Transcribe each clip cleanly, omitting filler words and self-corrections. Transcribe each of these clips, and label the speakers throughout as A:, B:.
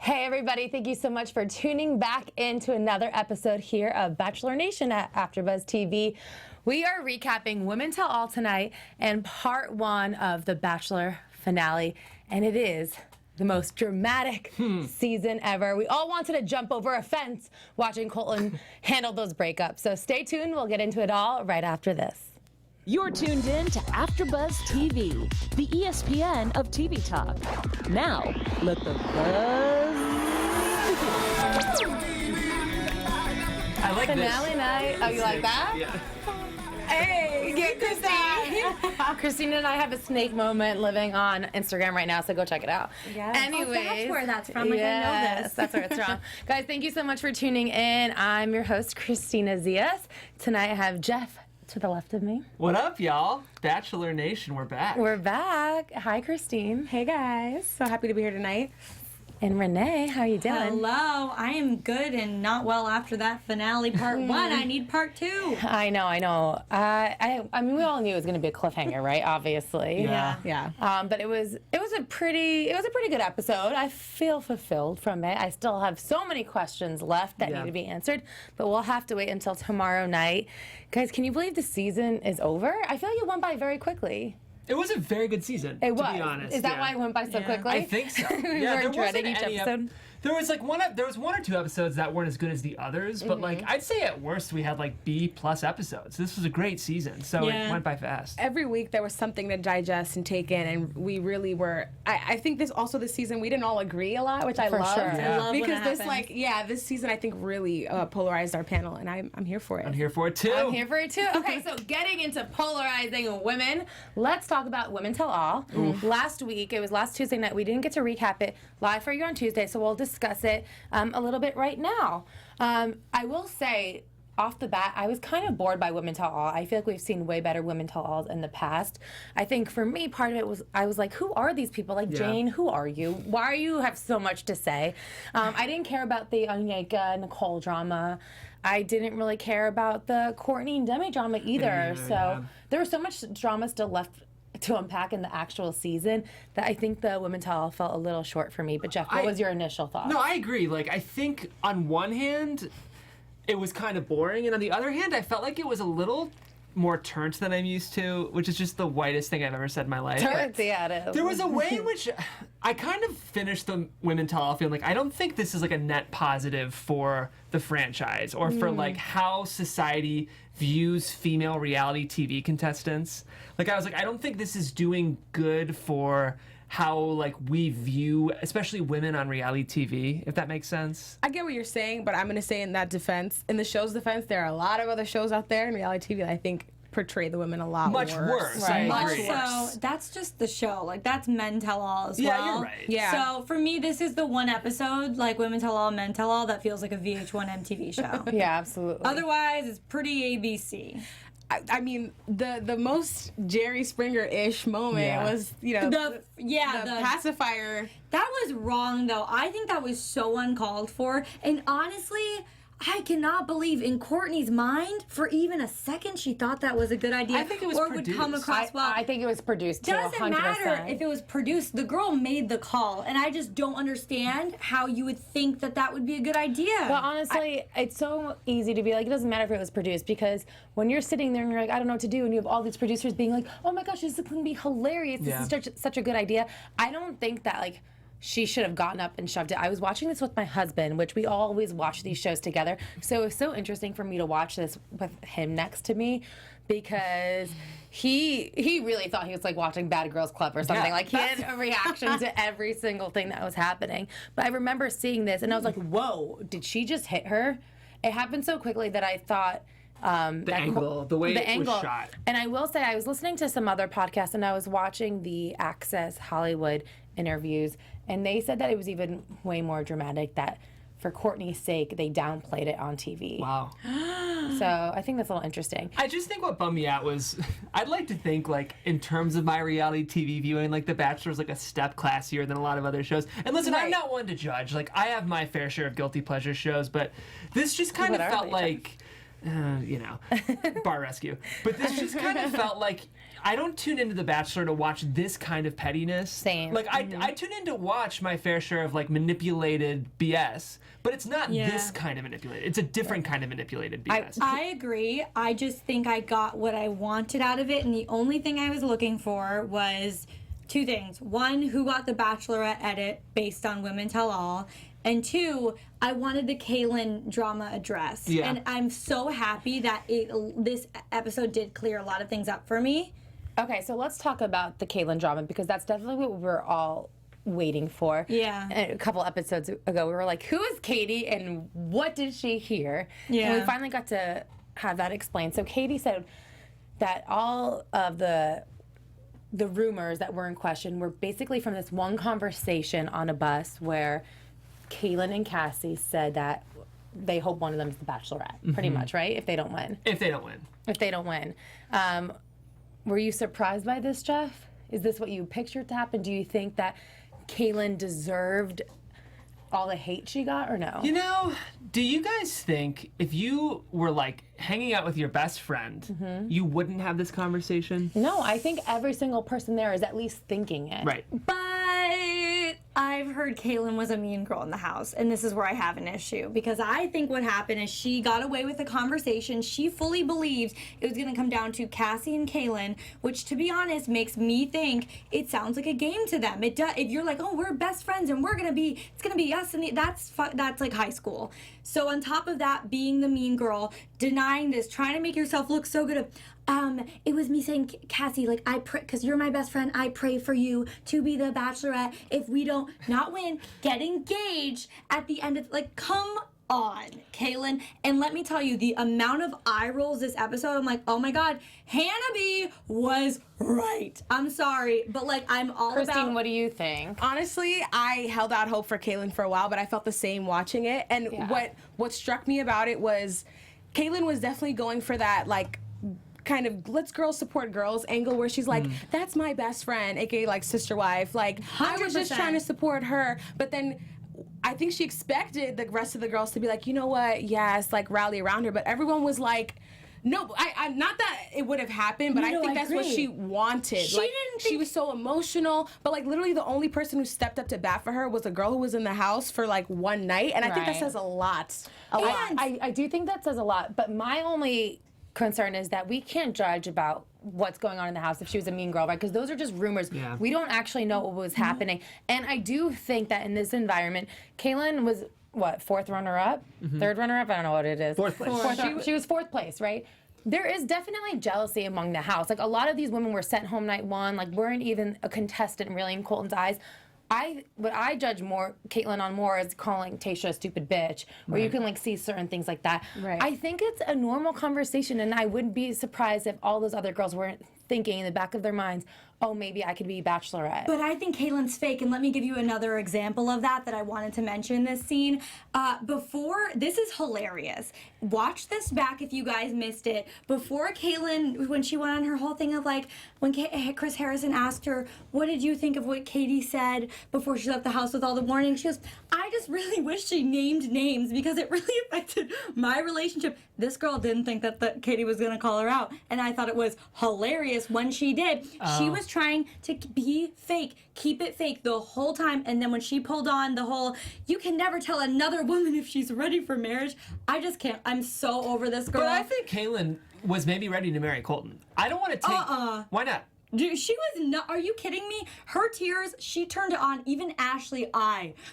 A: Hey everybody, thank you so much for tuning back into another episode here of Bachelor Nation at AfterBuzz TV. We are recapping Women Tell All tonight and part one of the Bachelor finale, and it is the most dramatic season ever. We all wanted to jump over a fence watching Colton handle those breakups. So stay tuned, we'll get into it all right after this.
B: You're tuned in to AfterBuzz TV, the ESPN of TV talk. Now, let the buzz begin.
C: I like
A: Finale night. Oh, you like that?
C: Yeah.
A: Hey, get Christine. Christina and I have a snake moment living on Instagram right now, so go check it out.
D: Yeah.
A: Anyways,
D: Oh, that's where that's from. Like, I know this.
A: That's where it's from. Guys, thank you so much for tuning in. I'm your host, Kristina Zias. Tonight I have Jeff to the left of me.
C: What up, y'all? Bachelor Nation, we're back.
A: We're back. Hi, Christine.
E: Hey guys, so happy to be here tonight.
A: And Renee, how you doing?
D: Hello, I am good and not well after that finale part one. I need part two.
A: I know. I mean, we all knew it was going to be a cliffhanger, right? Obviously.
E: Yeah.
A: But it was a pretty good episode. I feel fulfilled from it. I still have so many questions left that need to be answered, but we'll have to wait until tomorrow night. Guys, can you believe the season is over? I feel like it went by very quickly.
C: It was a very good season,
A: It was.
C: to be honest.
A: Is that why it went by so quickly?
C: I think so.
A: We
C: Yeah,
A: weren't dreading each episode.
C: There was like one or two episodes that weren't as good as the others, but like I'd say at worst we had like B+ episodes. This was a great season, so it went by fast.
E: Every week there was something to digest and take in, and we really were. I think this season we didn't all agree a lot, which I
A: For
E: loved.
A: sure.
D: I love when
E: because
D: it happens.
E: this season I think really polarized our panel, and I'm here for it.
C: I'm here for it too.
A: I'm here for it too. Okay, so getting into polarizing women, let's talk about Women Tell All. Last week, it was last Tuesday night, we didn't get to recap it live for you on Tuesday, so we'll discuss it a little bit right now. I will say, off the bat, I was kind of bored by Women Tell All. I feel like we've seen way better Women Tell Alls in the past. I think for me, part of it was, I was like, who are these people? Like, Jane, who are you? Why do you have so much to say? I didn't care about the Onyeka Nicole drama. I didn't really care about the Courtney and Demi drama either. There was so much drama still left to unpack in the actual season that I think the Women Tell All felt a little short for me. But Jeff, what was your initial thought?
C: No, I agree. Like, I think on one hand, it was kind of boring, and on the other hand, I felt like it was a little more turnt than I'm used to, which is just the whitest thing I've ever said in my life.
A: Turnt, yeah, it is.
C: There was a way in which I kind of finished the Women Tell All feeling like I don't think this is like a net positive for the franchise or for like how society views female reality TV contestants. Like I was like, I don't think this is doing good for how like we view especially women on reality TV, if that makes sense.
E: I get what you're saying, but I'm going to say in the show's defense, there are a lot of other shows out there in reality TV that I think portray the women a lot
C: Much worse.
A: Right.
C: I agree.
D: Also, that's just the show. Like, that's Men Tell All as well.
C: Yeah, you're right.
E: Yeah.
D: So, for me, this is the one episode, like Women Tell All, Men Tell All, that feels like a VH1 MTV show.
A: Yeah, absolutely.
D: Otherwise, it's pretty ABC.
E: I mean, the most Jerry Springer-ish moment was,
D: The
E: pacifier.
D: That was wrong, though. I think that was so uncalled for. And honestly, I cannot believe in Courtney's mind, for even a second, she thought that was a good idea.
C: I think it was
D: or
C: produced.
D: would come across well.
A: I think it was produced too,
D: Doesn't
A: 100%.
D: matter if it was produced. The girl made the call, and I just don't understand how you would think that that would be a good idea.
A: But honestly, it's so easy to be like, it doesn't matter if it was produced, because when you're sitting there and you're like, I don't know what to do, and you have all these producers being like, oh my gosh, this is going to be hilarious. This is such a good idea. I don't think that, like, she should have gotten up and shoved it. I was watching this with my husband, which we always watch these shows together. So it was so interesting for me to watch this with him next to me, because he really thought he was like watching Bad Girls Club or something.
C: Yeah,
A: like he had a reaction to every single thing that was happening. But I remember seeing this and I was like, whoa, did she just hit her? It happened so quickly that I thought
C: The way it was shot.
A: And I will say, I was listening to some other podcasts and I was watching the Access Hollywood interviews, and they said that it was even way more dramatic, that for Courtney's sake, they downplayed it on TV.
C: Wow.
A: So I think that's a little interesting.
C: I just think what bummed me out was, I'd like to think, like, in terms of my reality TV viewing, like, The Bachelor's like a step classier than a lot of other shows. And listen, I'm not one to judge. Like, I have my fair share of guilty pleasure shows, but this just kind of felt like bar rescue. But this just kind of felt like I don't tune into The Bachelor to watch this kind of pettiness.
A: Same.
C: Like I tune in to watch my fair share of like manipulated BS, but it's not this kind of manipulated. It's a different kind of manipulated BS.
D: I agree. I just think I got what I wanted out of it, and the only thing I was looking for was two things. One, who got the Bachelorette edit based on Women Tell All, and two, I wanted the Kaitlyn drama addressed.
C: Yeah.
D: And I'm so happy that this episode did clear a lot of things up for me.
A: Okay, so let's talk about the Kaitlyn drama, because that's definitely what we're all waiting for.
D: Yeah.
A: And a couple episodes ago, we were like, who is Katie and what did she hear?
D: Yeah.
A: And we finally got to have that explained. So Katie said that all of the rumors that were in question were basically from this one conversation on a bus where Kaitlyn and Cassie said that they hope one of them is the Bachelorette, pretty much, right? If they don't win.
C: If they don't win.
A: Were you surprised by this, Jeff? Is this what you pictured to happen? Do you think that Kaitlyn deserved all the hate she got, or no?
C: Do you guys think if you were like hanging out with your best friend, you wouldn't have this conversation?
A: No, I think every single person there is at least thinking it.
C: Right.
D: But I've heard Kaitlyn was a mean girl in the house, and this is where I have an issue, because I think what happened is she got away with the conversation. She fully believed it was going to come down to Cassie and Kaitlyn, which, to be honest, makes me think it sounds like a game to them. It does. If you're like, oh, we're best friends and it's going to be us, and that's like high school. So on top of that, being the mean girl, denying this, trying to make yourself look so good. It was me saying, Cassie, like, I pray, because you're my best friend, I pray for you to be the Bachelorette. If we don't not win, get engaged at the end of, like, come on, Kaitlyn. And let me tell you, the amount of eye rolls this episode, I'm like, oh my God, Hanabi was right. I'm sorry, but like, I'm all
A: Christine, what do you think?
E: Honestly, I held out hope for Kaitlyn for a while, but I felt the same watching it. And what struck me about it was Kaitlyn was definitely going for that, like, kind of let's girls support girls angle where she's like, that's my best friend, aka like sister wife. Like, 100%. I was just trying to support her, but then I think she expected the rest of the girls to be like, you know what, yes, like rally around her. But everyone was like, no, I not that it would have happened, but I think that's what she wanted. She was so emotional, but like literally the only person who stepped up to bat for her was a girl who was in the house for like one night, and I think that says a lot.
A: I do think that says a lot, but my only concern is that we can't judge about what's going on in the house if she was a mean girl, right? Because those are just rumors.
C: Yeah.
A: We don't actually know what was happening. And I do think that in this environment, Kaitlyn was, what, fourth runner-up? Third runner-up? I don't know what it is.
C: Fourth place.
A: She was fourth place, right? There is definitely jealousy among the house. Like, a lot of these women were sent home night one, like, weren't even a contestant really in Colton's eyes. What I judge Kaitlyn on more is calling Tayshia a stupid bitch, where you can like see certain things like that.
E: Right.
A: I think it's a normal conversation, and I wouldn't be surprised if all those other girls weren't thinking in the back of their minds, oh, maybe I could be Bachelorette.
D: But I think Kaitlyn's fake, and let me give you another example of that I wanted to mention in this scene. This is hilarious. Watch this back if you guys missed it. Before Kaitlyn, when she went on her whole thing of like, when Chris Harrison asked her, what did you think of what Katie said before she left the house with all the warnings? She goes, I just really wish she named names because it really affected my relationship. This girl didn't think that Katie was going to call her out, and I thought it was hilarious when she did. She was trying to be fake, keep it fake the whole time, and then when she pulled on the whole, you can never tell another woman if she's ready for marriage, I just can't. I'm so over this girl.
C: But I think Kaitlyn was maybe ready to marry Colton. I don't want to take... Why not?
D: Dude, she was not. Are you kidding me? Her tears, she turned it on. Even Ashley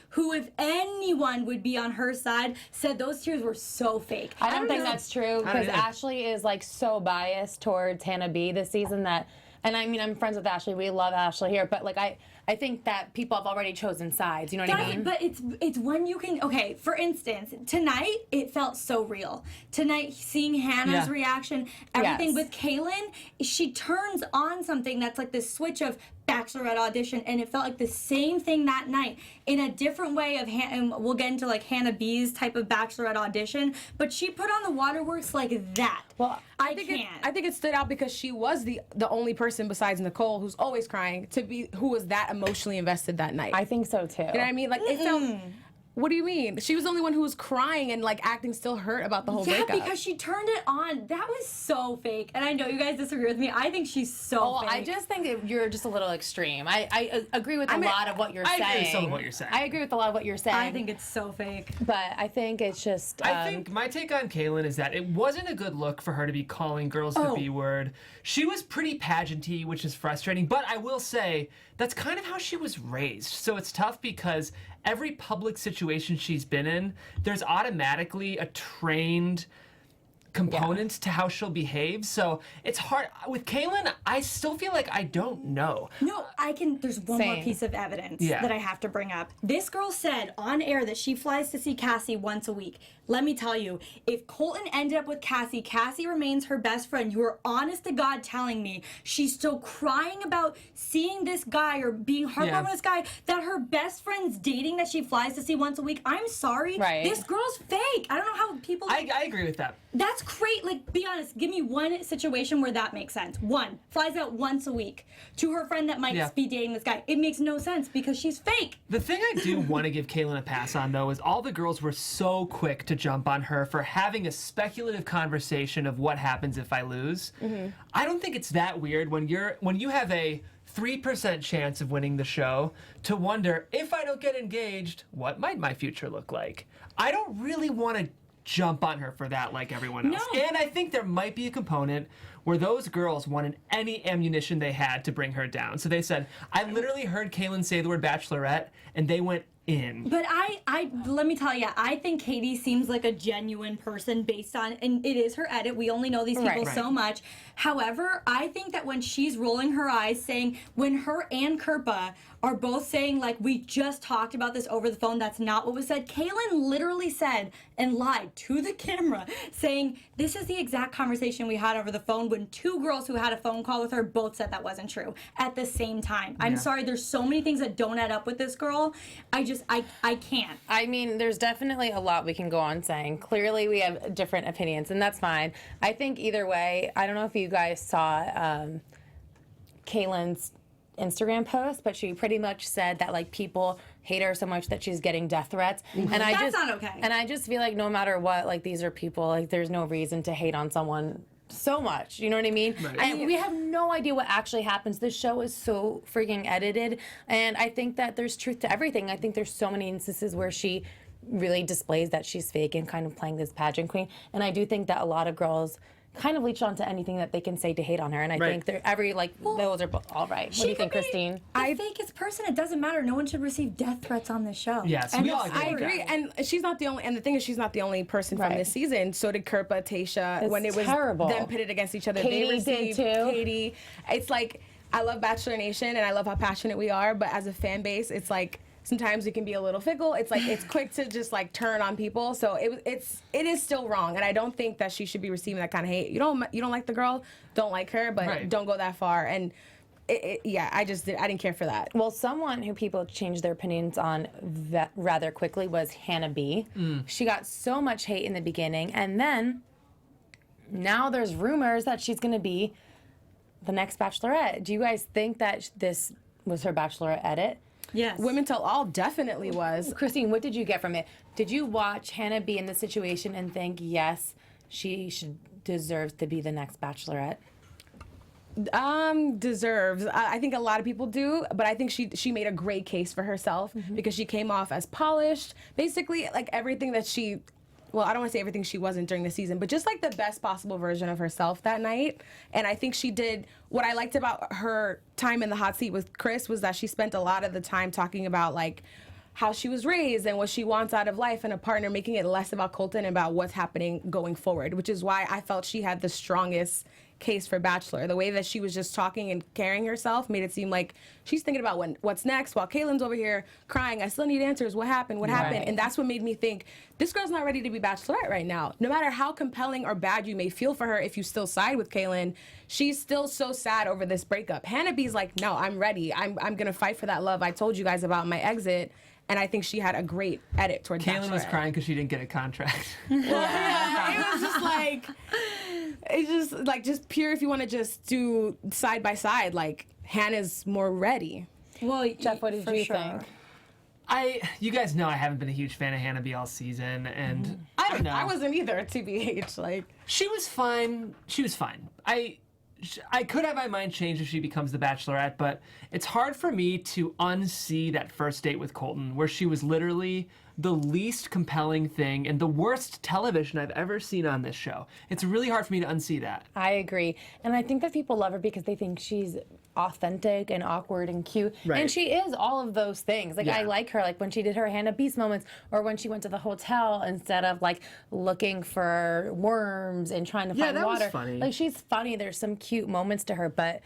D: who, if anyone would be on her side, said those tears were so fake.
A: I don't think that's true, because Ashley is like so biased towards Hanabi this season that, and I mean, I'm friends with Ashley. We love Ashley here, but like I think that people have already chosen sides. You know what I mean?
D: But it's when you can. Okay, for instance, tonight it felt so real. Tonight, seeing Hannah's reaction, everything with Kaitlyn, she turns on something that's like this switch of Bachelorette audition, and it felt like the same thing that night in a different way of and we'll get into like Hannah B's type of Bachelorette audition, but she put on the waterworks like that.
E: Well, I think it stood out because she was the only person besides Nicole who's always crying who was that emotionally invested that night.
A: I think so too.
E: You know what I mean? Like it felt What do you mean? She was the only one who was crying and like acting still hurt about the whole breakup.
D: Yeah, because she turned it on. That was so fake. And I know you guys disagree with me. I think she's so fake.
A: I just think that you're just a little extreme. I agree with a lot of what you're saying.
C: I agree with some of what you're saying.
A: I agree with a lot of what you're saying.
D: I think it's so fake.
A: But I think it's just...
C: I think my take on Kaitlyn is that it wasn't a good look for her to be calling girls the B word. She was pretty pageanty, which is frustrating. But I will say, that's kind of how she was raised. So it's tough because every public situation she's been in, there's automatically a trained component to how she'll behave. So it's hard. With Kaitlyn, I still feel like I don't know.
D: No, there's one more piece of evidence that I have to bring up. This girl said on air that she flies to see Cassie once a week. Let me tell you, if Colton ended up with Cassie, Cassie remains her best friend. You are honest to God telling me she's still crying about seeing this guy or being heartbroken with this guy that her best friend's dating that she flies to see once a week. I'm sorry.
A: Right.
D: This girl's fake. I don't know how people...
C: I agree with that.
D: That's great. Like, be honest. Give me one situation where that makes sense. One, flies out once a week to her friend that might be dating this guy. It makes no sense because she's fake.
C: The thing I do want to give Kaitlyn a pass on, though, is all the girls were so quick to jump on her for having a speculative conversation of what happens if I lose. I don't think it's that weird when you have a 3% chance of winning the show to wonder, if I don't get engaged, what might my future look like? I don't really want to jump on her for that like everyone else.
D: No.
C: And I think there might be a component where those girls wanted any ammunition they had to bring her down. So they said, I literally heard Kaitlyn say the word Bachelorette, and they went in.
D: But I let me tell you, I think Katie seems like a genuine person based on, and it is her edit. We only know these people so much. However, I think that when she's rolling her eyes saying, when her and Kirpa are both saying, like, we just talked about this over the phone, that's not what was said. Kaitlyn literally said and lied to the camera saying, this is the exact conversation we had over the phone when two girls who had a phone call with her both said that wasn't true at the same time. I'm sorry, there's so many things that don't add up with this girl. I can't.
A: I mean, there's definitely a lot we can go on saying. Clearly, we have different opinions, and that's fine. I think either way, I don't know if you guys saw Kaitlyn's Instagram post, but she pretty much said that like people hate her so much that she's getting death threats. And
D: That's not okay.
A: And I just feel like no matter what, like these are people, like there's no reason to hate on someone so much, you know what I mean?
C: Right.
A: And we have no idea what actually happens. This show is so freaking edited, and I think that there's truth to everything. I think there's so many instances where she really displays that she's fake and kind of playing this pageant queen, and I do think that a lot of girls kind of leech onto anything that they can say to hate on her, and I think they're those are all right. What do you think, Christine?
D: The fakest person. It doesn't matter. No one should receive death threats on this show.
C: Yes,
D: And
C: we all
D: it's-
C: agree.
E: I agree, and she's not the only. And the thing is, she's not the only person from this season. So did Kirpa, Tayshia.
A: It's
E: when it was
A: terrible.
E: them pitted against each other,
A: Katie
E: they received
A: did too.
E: Katie. It's like I love Bachelor Nation, and I love how passionate we are. But as a fan base, it's like sometimes we can be a little fickle. It's like it's quick to just like turn on people. So it is still wrong, and I don't think that she should be receiving that kind of hate. You don't like the girl, don't like her, but don't go that far. And I didn't care for that.
A: Well, someone who people changed their opinions on rather quickly was Hanabi. She got so much hate in the beginning, and then now there's rumors that she's going to be the next Bachelorette. Do you guys think that this was her Bachelorette edit?
D: Yes.
E: Women Tell All definitely was.
A: Christine, what did you get from it? Did you watch Hannah be in the situation and think, yes, she deserves to be the next Bachelorette?
E: Deserves. I think a lot of people do, but I think she made a great case for herself because she came off as polished. Basically, like everything that she... Well, I don't want to say everything she wasn't during the season, but just like the best possible version of herself that night. And I think she did, what I liked about her time in the hot seat with Chris was that she spent a lot of the time talking about like how she was raised and what she wants out of life and a partner, making it less about Colton and about what's happening going forward, which is why I felt she had the strongest case for Bachelor. The way that she was just talking and carrying herself made it seem like she's thinking about what's next while Kaitlyn's over here crying, I still need answers, what happened? And that's what made me think, this girl's not ready to be Bachelorette right now. No matter how compelling or bad you may feel for her if you still side with Kaitlyn, she's still so sad over this breakup. Hanabi's like, no, I'm ready. I'm gonna fight for that love I told you guys about my exit. And I think she had a great edit towards
C: Kaitlyn was
E: Bachelorette.
C: crying because she didn't get a contract.
E: Yeah, it was just like, it's just like just pure. If you want to just do side by side, like Hannah's more ready.
D: Well,
A: Jeff, what did you think?
C: You guys know I haven't been a huge fan of Hanabi all season, and I don't know.
E: I wasn't either, TBH. Like,
C: she was fine. She was fine. I could have my mind changed if she becomes the Bachelorette, but it's hard for me to unsee that first date with Colton, where she was literally the least compelling thing and the worst television I've ever seen on this show. It's really hard for me to unsee that.
A: I agree. And I think that people love her because they think she's authentic and awkward and cute.
C: Right.
A: And she is all of those things. Like,
C: Yeah.
A: I like her, like when she did her Hannah Beast moments, or when she went to the hotel instead of like looking for worms and trying to find
C: that was
A: water.
C: funny.
A: Like, she's funny. There's some cute moments to her, but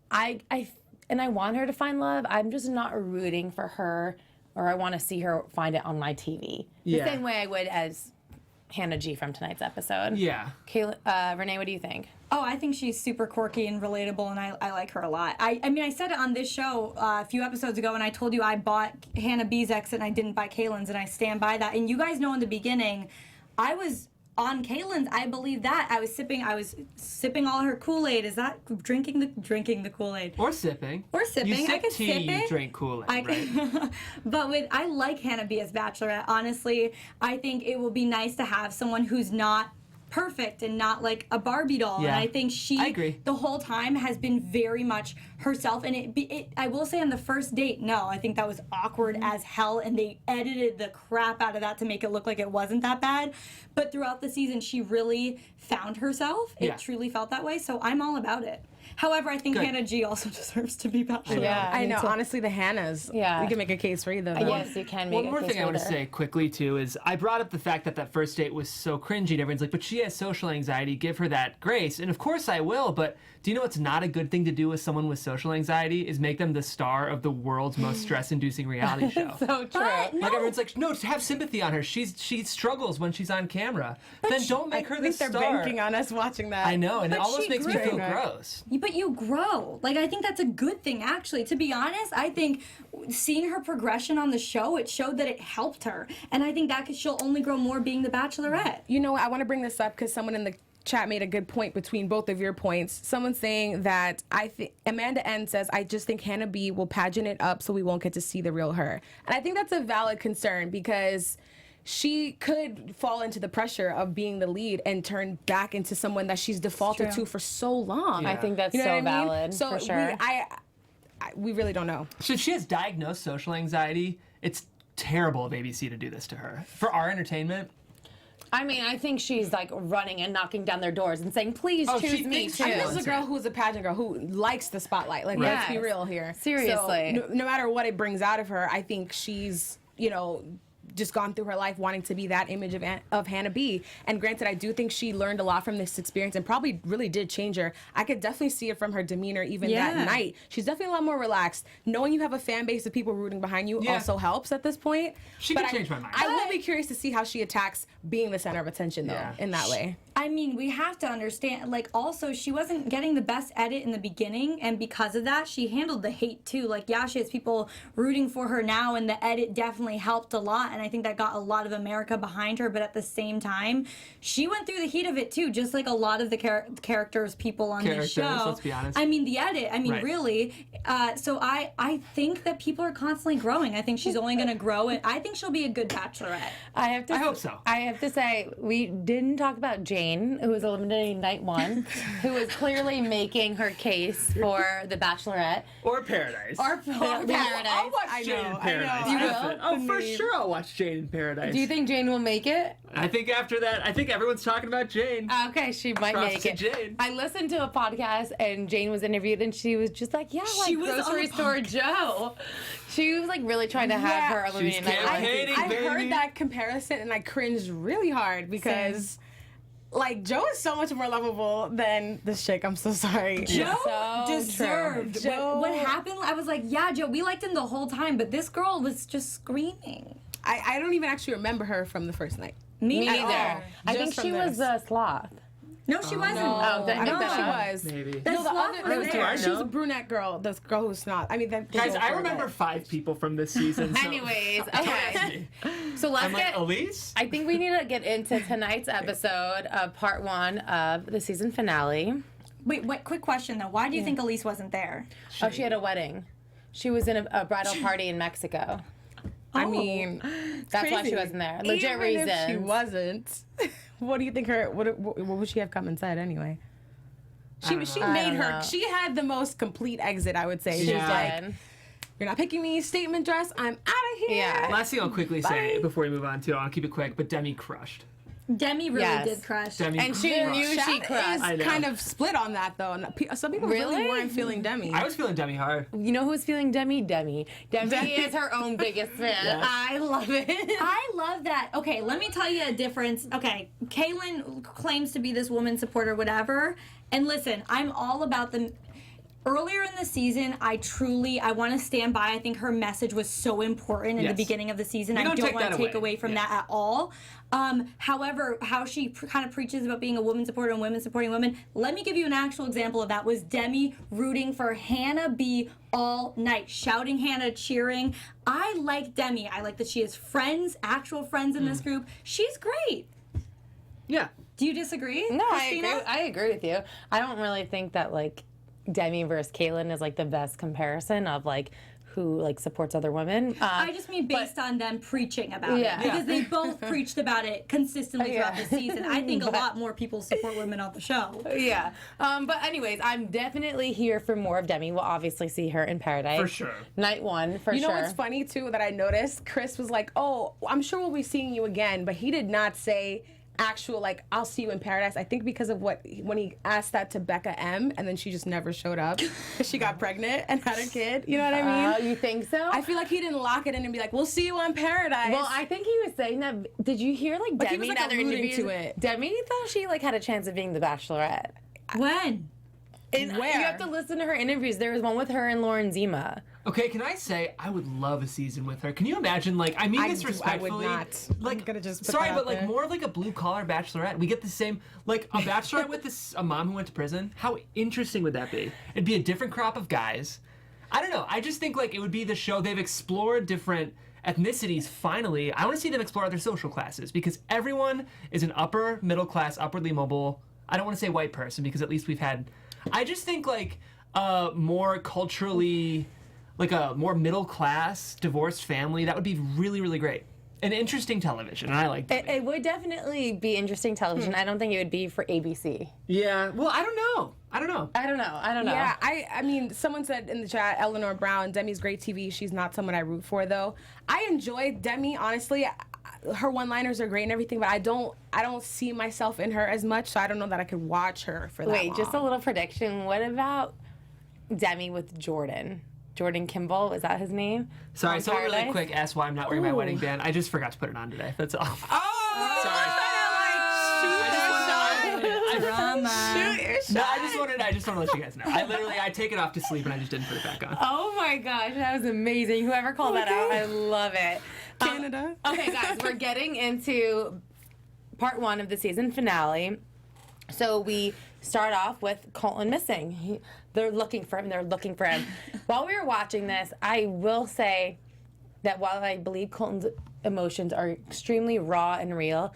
A: I want her to find love. I'm just not rooting for her, or I want to see her find it on my TV.
C: Yeah.
A: The same way I would as Hannah G from tonight's episode.
C: Yeah.
A: Renee, what do you think?
D: Oh, I think she's super quirky and relatable, and I like her a lot. I mean, I said it on this show a few episodes ago, and I told you I bought Hannah B's exit and I didn't buy Kaitlyn's, and I stand by that. And you guys know in the beginning, I was on Kaitlyn's. I believe that. I was sipping all her Kool-Aid. Is that drinking the Kool-Aid?
C: Or sipping.
D: Or sipping.
C: You sip
D: I could
C: tea,
D: sip it.
C: you drink Kool-Aid,
D: I
C: right?
D: But I like Hannah B as Bachelorette. Honestly, I think it will be nice to have someone who's not perfect and not like a Barbie doll.
C: Yeah.
D: And I think she,
C: I agree.
D: the whole time, has been very much herself. And I will say on the first date, no, I think that was awkward as hell, and they edited the crap out of that to make it look like it wasn't that bad. But throughout the season, she really found herself.
C: Yeah.
D: It truly felt that way, so I'm all about it. However, I think
C: Good.
D: Hannah G also deserves to be Bachelorette.
A: Yeah.
E: I
A: me
E: know,
A: too.
E: honestly, the Hannahs.
A: Yeah.
E: We can make a case for either of them.
A: Yes, you can make
C: One
A: a
C: more
A: case
C: thing I
A: for
C: want to
A: her.
C: say quickly, too, is I brought up the fact that first date was so cringy, and everyone's like, but she has social anxiety, give her that grace. And of course I will, but do you know what's not a good thing to do with someone with social anxiety? Is make them the star of the world's most stress-inducing reality show.
A: So true.
D: But
C: Like, everyone's like, no, have sympathy on her. She struggles when she's on camera. Then don't make her
E: I
C: the
E: think they're
C: star.
E: banking on us watching that.
C: I know, and it
D: But
C: almost
D: she
C: makes me
D: grew.
C: feel
E: Right.
C: gross.
D: But you grow. Like, I think that's a good thing, actually. To be honest, I think seeing her progression on the show, it showed that it helped her. And I think that she'll only grow more being the Bachelorette.
E: You know what? I want to bring this up because someone in the chat made a good point between both of your points. Someone's saying that Amanda N says, I just think Hannah B will pageant it up so we won't get to see the real her. And I think that's a valid concern because she could fall into the pressure of being the lead and turn back into someone that she's defaulted
D: true.
E: to for so long.
A: I think that's
E: You know
A: so
E: what I mean?
A: valid,
E: So
A: for sure.
E: we really don't know.
C: So if she has diagnosed social anxiety, it's terrible of ABC to do this to her. For our entertainment,
A: I mean, I think she's like running and knocking down their doors and saying, please
C: Oh,
A: choose
C: she
A: me
C: thinks
A: too.
C: she
E: I mean,
C: wants
E: this is a girl who's a pageant girl who likes the spotlight. Like, let's be
A: Yes.
E: real here.
A: Seriously.
E: So, no matter what it brings out of her, I think she's, just gone through her life wanting to be that image of Hannah B. And granted, I do think she learned a lot from this experience and probably really did change her. I could definitely see it from her demeanor even
D: Yeah.
E: that night. She's definitely a lot more relaxed. Knowing you have a fan base of people rooting behind you
C: Yeah.
E: also helps at this point.
C: She
E: But
C: could change my mind.
E: I will be curious to see how she attacks being the center of attention, though,
C: Yeah.
E: in that way.
D: I mean, we have to understand, like, also, she wasn't getting the best edit in the beginning, and because of that, she handled the hate, too. Like, yeah, she has people rooting for her now, and the edit definitely helped a lot, and I think that got a lot of America behind her, but at the same time, she went through the heat of it, too, just like a lot of the characters, people on this show.
C: let's be honest.
D: I mean, the edit,
C: Right.
D: really. So I think that people are constantly growing. I think she's only going to grow, and I think she'll be a good Bachelorette.
A: I
C: hope so.
A: I have to say, we didn't talk about Jane, who was eliminated night one, who was clearly making her case for the Bachelorette.
C: or Paradise.
A: Or Paradise.
C: I'll watch
E: I
C: Jane
E: know,
C: in
E: I
C: Paradise.
E: know.
A: You
C: Listen,
A: will?
C: Oh, for sure I'll watch Jane in Paradise.
A: Do you think Jane will make it?
C: I think after that, I think everyone's talking about Jane.
A: Okay, she might
C: Props
A: make
C: to
A: it.
C: Jane.
A: I listened to a podcast and Jane was interviewed and she was just like, yeah, like
D: She was on
A: grocery
D: the
A: store Joe. She was like really trying to have her eliminated night one.
C: campaigning.
E: I
C: baby.
E: heard that comparison and I cringed really hard because, like, Joe is so much more lovable than this chick. I'm so sorry.
D: Joe
A: So
D: deserved.
E: true.
D: What happened? I was like, yeah, Joe, we liked him the whole time, but this girl was just screaming.
E: I don't even actually remember her from the first night.
D: Me
A: Me
D: neither.
A: neither. I
E: Just
A: think
E: from
A: she was
E: this.
A: a sloth.
D: No, she wasn't.
A: Oh, then
E: I
A: make
E: don't think
A: that
E: she
A: up.
E: was.
C: Maybe.
D: The
E: No, the
D: sloth
E: other,
D: was
E: there was
D: there.
E: she was a brunette girl. The girl who's not. I mean, that
C: Guys,
E: goes
C: I
E: for
C: remember
E: that.
C: 5 people from this season. So
A: Anyways, okay. So let's
C: I'm like,
A: get.
C: Elise?
A: I think we need to get into tonight's episode of part 1 of the season finale.
D: Wait, quick question though. Why do you think Elise wasn't there?
A: Oh, she had a wedding. She was in a bridal party in Mexico.
E: I mean,
A: That's why
E: crazy.
A: she wasn't there. Legit
E: Even
A: reasons.
E: if she wasn't, what do you think what would she have come and said anyway? She
A: I
E: made
A: don't
E: her.
A: know.
E: She had the most complete exit, I would say.
C: She
E: She was
C: did.
E: like, "You're not picking me, statement dress. I'm out of here."
A: Yeah.
C: Last thing I'll quickly say before we move on to, I'll keep it quick, but Demi crushed.
D: Demi really
A: Yes.
D: did crush.
C: Demi
A: And she
C: crushed.
A: knew she
E: Chat
A: crushed.
C: I
E: is
C: know.
E: kind of split on that though. And some people really
A: Really?
E: weren't feeling Demi.
C: I was feeling Demi hard.
A: You know who's feeling Demi? Demi is her own biggest fan.
C: Yes.
A: I love it.
D: I love that. Okay, let me tell you a difference. Okay, Kaitlyn claims to be this woman supporter, whatever. And listen, I'm all about the. Earlier in the season, I want to stand by. I think her message was so important in the
C: Yes.
D: beginning of the season.
C: We
D: I
C: don't
D: don't
C: take
D: want
C: that
D: to take
C: away.
D: away from
C: Yeah.
D: that at all. However, how she kind of preaches about being a woman supporter and women supporting women. Let me give you an actual example of that. Was Demi rooting for Hanabi all night, shouting Hannah, cheering. I like Demi. I like that she has friends, actual friends in this group. She's great.
C: Yeah.
D: Do you disagree?
A: No,
D: Kristina?
A: I agree with you. I don't really think that like Demi versus Kaitlyn is like the best comparison of like who like supports other women.
D: I just mean based on them preaching about
A: Yeah.
D: it. Because they both preached about it consistently
A: Yeah.
D: throughout the season. I think a lot more people support women on the show.
A: Yeah. But anyways, I'm definitely here for more of Demi. We'll obviously see her in Paradise.
C: For sure.
A: Night one, for
E: You know
A: sure.
E: what's funny too that I noticed? Chris was like, "Oh, I'm sure we'll be seeing you again," but he did not say actual like "I'll see you in Paradise." I think because of when he asked that to Becca M, and then she just never showed up because she got pregnant and had a kid. You know what I mean?
A: You think so?
E: I feel like he didn't lock it in and be like, "We'll see you on Paradise."
A: Well, I think he was saying that. Did you hear like
E: But he
A: Demi
E: was,
A: in
E: like,
A: other
E: alluding
A: interviews?
E: to it.
A: Demi thought she like had a chance of being the Bachelorette.
D: When?
A: And
E: Where?
A: You have to listen to her interviews. There was one with her and Lauren Zima.
C: Okay, can I say I would love a season with her? Can you imagine? Like, I mean
E: I
C: this
E: would
C: respectfully.
E: not.
C: Like,
E: I'm gonna just put
C: sorry,
E: that
C: but
E: out
C: like
E: there.
C: more of like a blue collar Bachelorette. We get the same, like a Bachelorette with a mom who went to prison. How interesting would that be? It'd be a different crop of guys. I don't know. I just think like it would be the show. They've explored different ethnicities. Finally, I want to see them explore other social classes because everyone is an upper middle class, upwardly mobile. I don't want to say white person because at least we've had. I just think like more culturally, like a more middle class divorced family. That would be really, really great. And interesting television. And I like that.
A: It would definitely be interesting television. I don't think it would be for ABC.
C: Yeah. Well, I don't know.
A: I don't know.
E: Yeah, I mean, someone said in the chat, Eleanor Brown, Demi's great TV. She's not someone I root for, though. I enjoy Demi, honestly. Her one-liners are great and everything, but I don't see myself in her as much, so I don't know that I could watch her for that
A: Wait,
E: long.
A: just a little prediction. What about Demi with Jordan? Jordan Kimball, is that his name?
C: Sorry,
A: On
C: someone really
A: Paradise?
C: quick asked why I'm not wearing my
A: Ooh.
C: wedding band. I just forgot to put it on today. That's all.
E: Oh!
C: Sorry.
E: Shoot your shot.
C: No, I just want to let you guys know. I take it off to sleep and I just didn't put it back on.
A: Oh my gosh, that was amazing. Whoever called that out, I love it.
E: Canada.
A: Okay, guys, we're getting into part one of the season finale. So we start off with Colton missing. They're looking for him. While we were watching this, I will say that while I believe Colton's emotions are extremely raw and real,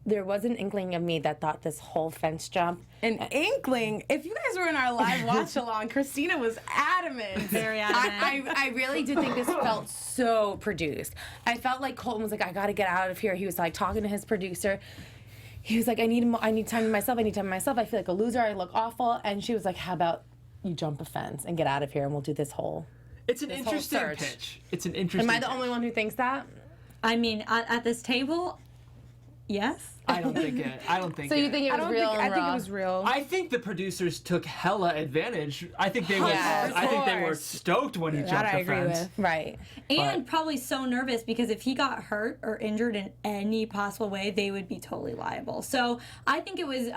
A: there was an inkling of me that thought this whole fence jump.
E: An inkling. If you guys were in our live watch along, Kristina was adamant.
D: Very adamant.
A: I really did think this felt so produced. I felt like Colton was like, I gotta get out of here. He was like talking to his producer. He was like, I need time to myself. I feel like a loser. I look awful. And she was like, how about you jump a fence and get out of here and we'll do this whole.
C: It's an
A: whole
C: interesting
A: search.
C: pitch. It's an interesting
A: Am I the
C: pitch.
A: only one who thinks that?
D: I mean, at this table, yes.
C: I don't think it.
A: So you think it
E: I
A: was
E: don't
A: real
E: think.
A: and
E: I think
A: raw?
E: it was real.
C: I think the producers took hella advantage. I think they were.
A: Yes.
C: I think they were
E: course.
C: stoked when he
E: That
C: jumped
E: I
C: the
E: agree
C: fence.
E: with.
A: Right.
D: And probably so nervous because if he got hurt or injured in any possible way, they would be totally liable. So I think it was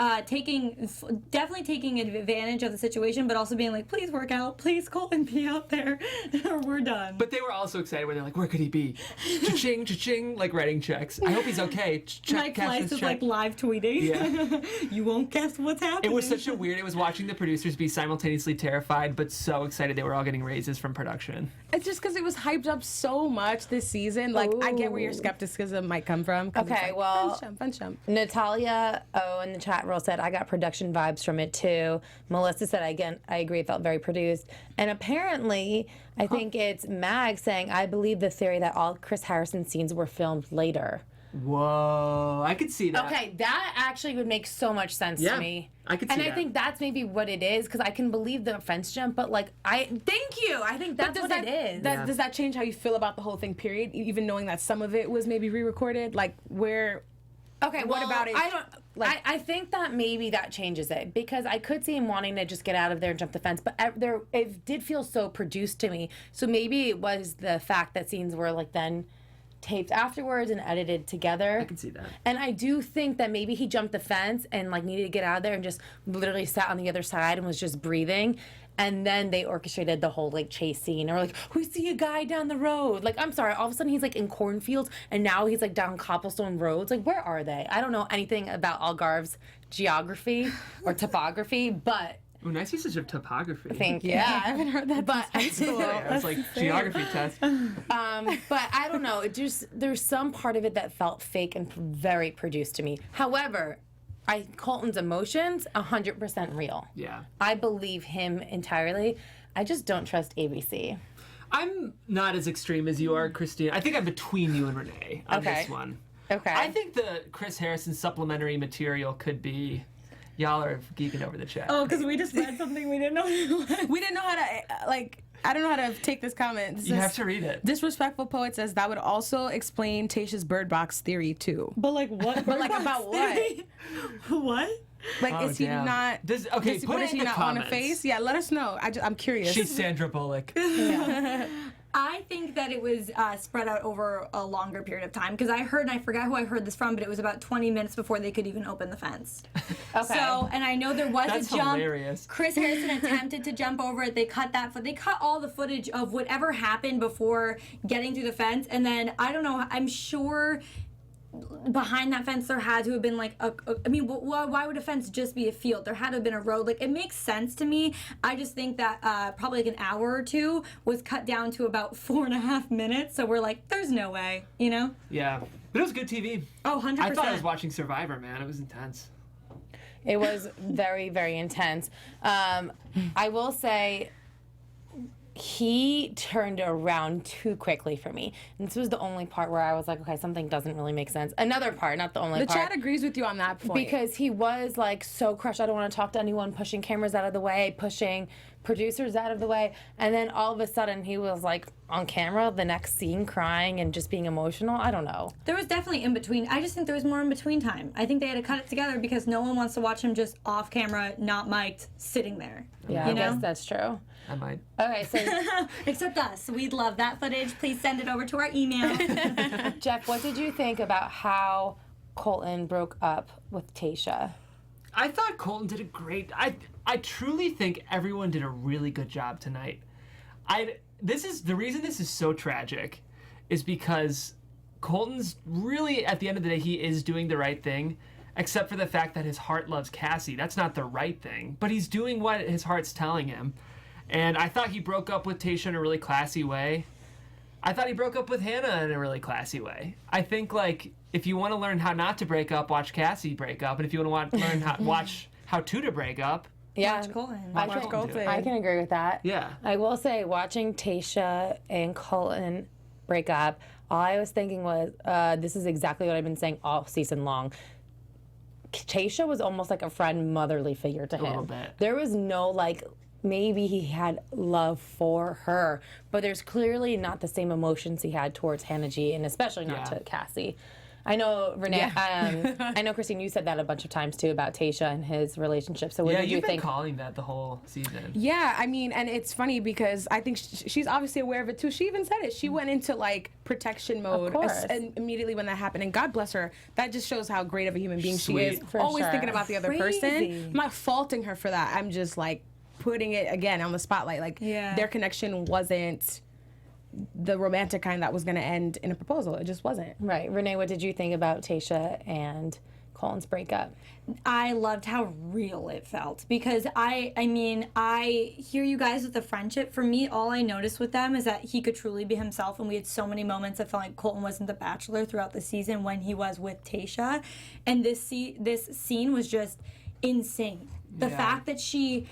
D: definitely taking advantage of the situation, but also being like, please work out, please Colton, be out there, or we're done.
C: But they were also excited when they're like, where could he be? Cha-ching, cha-ching, like writing checks. I hope he's okay. Check,
D: Mike
C: cash
D: Fleiss
C: this
D: was is like live tweeting.
C: Yeah.
D: You won't guess what's happening.
C: It was such a weird. It was watching the producers be simultaneously terrified, but so excited they were all getting raises from production.
E: It's just because it was hyped up so much this season. Like, I get where your skepticism might come from.
A: Okay, well,
E: fun jump.
A: Natalia in the chat roll said, I got production vibes from it too. Melissa said, again, I agree, it felt very produced. And apparently, I think it's Mag saying, I believe the theory that all Chris Harrison scenes were filmed later.
C: Whoa, I could see that.
A: Okay, that actually would make so much sense to me.
C: I could see that.
A: And I think that's maybe what it is, because I can believe the fence jump, but like, thank you. I think that's what it is.
E: Does that change how you feel about the whole thing, period? Even knowing that some of it was maybe re-recorded? Like, where...
A: Okay,
E: what about it?
A: I think that maybe that changes it, because I could see him wanting to just get out of there and jump the fence, but it did feel so produced to me. So maybe it was the fact that scenes were like then taped afterwards and edited together.
C: I can see that.
A: And I do think that maybe he jumped the fence and like needed to get out of there and just literally sat on the other side and was just breathing. And then they orchestrated the whole like chase scene, or like, we see a guy down the road. Like, I'm sorry, all of a sudden he's like in cornfields and now he's like down cobblestone roads. Like, where are they? I don't know anything about Algarve's geography or topography, but
C: Ooh, nice usage of topography.
A: thank you.
E: Yeah, I haven't heard that
A: But
E: since high school.
C: It was like geography test.
A: but I don't know. It just, there's some part of it that felt fake and very produced to me. However, Colton's emotions, 100% real.
C: Yeah.
A: I believe him entirely. I just don't trust ABC.
C: I'm not as extreme as you are, Christina. I think I'm between you and Renee on
A: Okay.
C: this one.
A: Okay.
C: I think the Chris Harrison supplementary material could be... Y'all are geeking over the chat.
D: Oh, because we just read something we didn't know.
E: We didn't know how to, like, I don't know how to take this comment.
C: You have to read it.
E: Disrespectful Poet says that would also explain Tayshia's bird box theory, too.
D: But like what?
E: But like about what?
D: What?
E: Like,
C: Oh,
E: is he
C: damn.
E: not...
C: Put
E: what
C: it
E: is
C: in
E: he
C: the
E: not
C: comments.
E: on a face? Yeah, let us know. I'm curious.
C: She's Sandra Bullock.
D: I think that it was spread out over a longer period of time, because I heard, and I forgot who I heard this from, but it was about 20 minutes before they could even open the fence.
A: Okay.
D: So, and I know there was
C: That's
D: a jump.
C: hilarious.
D: Chris Harrison attempted to jump over it. They cut they cut all the footage of whatever happened before getting through the fence, and then I don't know. I'm sure behind that fence there had to have been like I mean, why would a fence just be a field? There had to have been a road. Like, it makes sense to me. I just think that probably like an hour or two was cut down to about 4.5 minutes. So we're like, there's no way, you know?
C: Yeah. But it was good TV.
D: Oh, 100%.
C: I thought I was watching Survivor, man. It was intense.
A: It was very, very intense. I will say he turned around too quickly for me. And this was the only part where I was like, okay, something doesn't really make sense. Another part, not the only
E: The
A: part.
E: chat agrees with you on that point.
A: Because he was like so crushed. I don't want to talk to anyone, pushing cameras out of the way, pushing producers out of the way. And then all of a sudden he was like on camera, the next scene, crying and just being emotional. I don't know.
D: There was definitely in between. I just think there was more in between time. I think they had to cut it together because no one wants to watch him just off camera, not mic'd, sitting there.
A: Yeah,
D: you
A: I
D: know?
A: guess that's true.
C: I might.
A: Okay, so
D: Except us. We'd love that footage. Please send it over to our email.
A: Jeff, what did you think about how Colton broke up with Tayshia?
C: I thought Colton did a great... I truly think everyone did a really good job tonight. The reason this is so tragic is because Colton's really, at the end of the day, he is doing the right thing, except for the fact that his heart loves Cassie. That's not the right thing, but he's doing what his heart's telling him. And I thought he broke up with Tayshia in a really classy way. I thought he broke up with Hannah in a really classy way. I think, like, if you want to learn how not to break up, watch Cassie break up. And if you want to learn watch how to break up,
A: Yeah,
D: Watch Colton.
A: I
C: Watch
A: can,
C: Colton.
A: I can agree with that.
C: Yeah.
A: I will say, watching Tayshia and Colton break up, all I was thinking was, this is exactly what I've been saying all season long. Tayshia was almost like a friend, motherly figure to him.
C: little bit.
A: There was no, like, maybe he had love for her, but there's clearly not the same emotions he had towards Hannah G, and especially not to Cassie. I know, Renee, I know, Christine, you said that a bunch of times, too, about Tayshia and his relationship. So what did you
C: you've been
A: think?
C: calling that the whole season.
E: Yeah, I mean, and it's funny because I think she's obviously aware of it too. She even said it. She went into like protection mode and immediately when that happened. And God bless her. That just shows how great of a human being she is.
A: For
E: Always
A: sure.
E: thinking about the other person. I'm not faulting her for that. I'm just like putting it again on the spotlight. Like their connection wasn't the romantic kind that was going to end in a proposal. It just wasn't.
A: Right. Renee, what did you think about Tayshia and Colton's breakup?
D: I loved how real it felt because I hear you guys with the friendship. For me, all I noticed with them is that he could truly be himself, and we had so many moments that felt like Colton wasn't the Bachelor throughout the season when he was with Tayshia, and this scene was just insane. The fact that she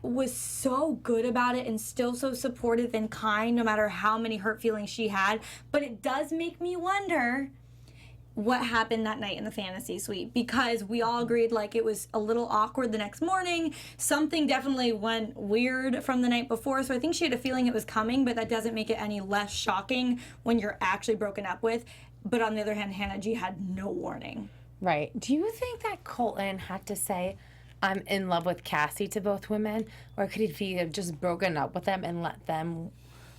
D: was so good about it and still so supportive and kind no matter how many hurt feelings she had, but it does make me wonder what happened that night in the fantasy suite, because we all agreed like it was a little awkward the next morning. Something definitely went weird from the night before, so I think she had a feeling it was coming, but that doesn't make it any less shocking when you're actually broken up with. But on the other hand, Hannah G had no warning.
A: Right. Do you think that Colton had to say, I'm in love with Cassie to both women, or could he have just broken up with them and let them